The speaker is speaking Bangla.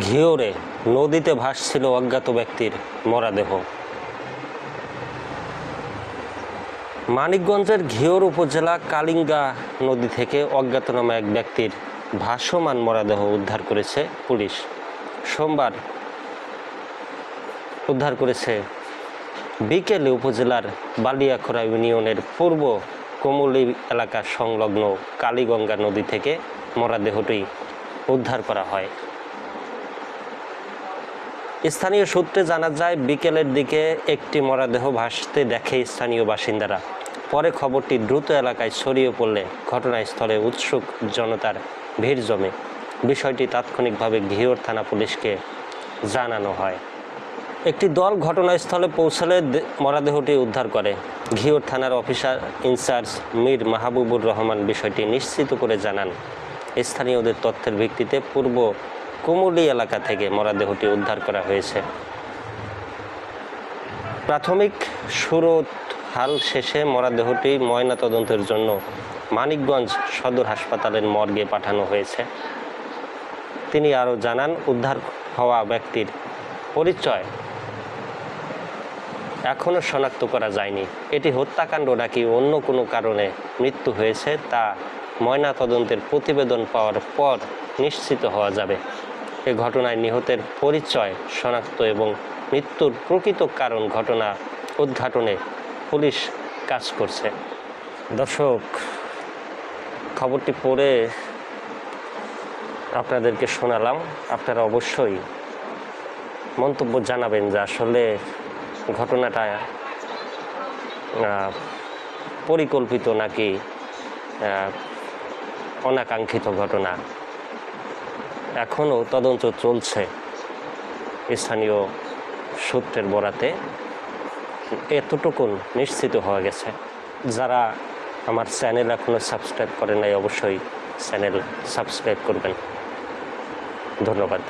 ঘিওরে নদীতে ভাসছিল অজ্ঞাত ব্যক্তির মরদেহ। মানিকগঞ্জের ঘিওর উপজেলা কালিঙ্গা নদী থেকে অজ্ঞাতনামা এক ব্যক্তির ভাসমান মরদেহ উদ্ধার করেছে পুলিশ। সোমবার উদ্ধার করেছে বিকেলে উপজেলার বালিয়াখোরা ইউনিয়নের পূর্ব কমলি এলাকা সংলগ্ন কালীগঙ্গা নদী থেকে মরদেহটি উদ্ধার করা হয়। স্থানীয় সূত্রে জানা যায়, বিকেলের দিকে একটি মরদেহ ভাসতে দেখে স্থানীয় বাসিন্দারা। পরে খবরটি দ্রুত এলাকায় ছড়িয়ে পড়লে ঘটনাস্থলে উৎসুক জনতার ভিড় জমে। বিষয়টি তাৎক্ষণিকভাবে ঘিওর থানা পুলিশকে জানানো হয়। একটি দল ঘটনাস্থলে পৌঁছালে মরদেহটি উদ্ধার করে। ঘিওর থানার অফিসার ইনচার্জ মীর মাহবুবুর রহমান বিষয়টি নিশ্চিত করে জানান, স্থানীয়দের তথ্যের ভিত্তিতে পূর্ব কুমুলি এলাকা থেকে মরদেহটি উদ্ধার করা হয়েছে। প্রাথমিক সুরতহাল শেষে মরদেহটি ময়নাতদন্তের জন্য মানিকগঞ্জ সদর হাসপাতালের মর্গে পাঠানো হয়েছে। তিনি আরও জানান, উদ্ধার হওয়া ব্যক্তির পরিচয় এখনও শনাক্ত করা যায়নি। এটি হত্যাকাণ্ড নাকি অন্য কোনো কারণে মৃত্যু হয়েছে তা ময়নাতদন্তের প্রতিবেদন পাওয়ার পর নিশ্চিত হওয়া যাবে। এ ঘটনায় নিহতের পরিচয় শনাক্ত এবং মৃত্যুর প্রকৃত কারণ ঘটনা উদ্ঘাটনে পুলিশ কাজ করছে। দর্শক, খবরটি পড়ে আপনাদেরকে শোনালাম। আপনারা অবশ্যই মন্তব্য জানাবেন যে আসলে ঘটনাটা পরিকল্পিত নাকি অনাকাঙ্ক্ষিত ঘটনা। এখনও তদন্ত চলছে। স্থানীয় সূত্রের বরাতে এতটুকুন নিশ্চিত হওয়া গেছে। যারা আমার চ্যানেল এখনও সাবস্ক্রাইব করেন নাই, অবশ্যই চ্যানেল সাবস্ক্রাইব করবেন। ধন্যবাদ।